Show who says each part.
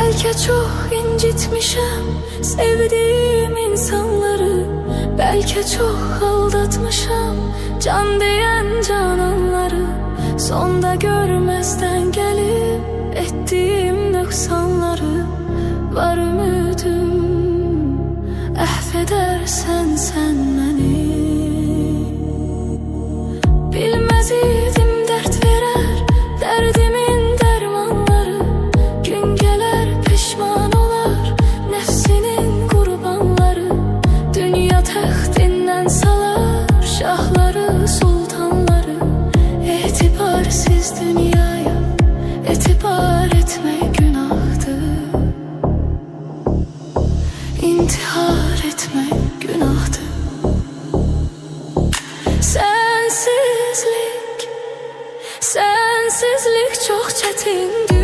Speaker 1: Belki çok incitmişim sevdiğim insanları, belki çok aldatmışım can diyen cananları. Sonda görmezden gelip ettiğim nöksanları, var ümidim affedersen sen beni. Bilmez idim dert verer derdimin dermanları, gün gelir pişman olar nefsinin kurbanları. Dünya taxtinden salar şahları sultanları, etibarsiz dünyaya etibar etmek günahdır. İntihar etmek günahdır. Sensizlik çok çetindir.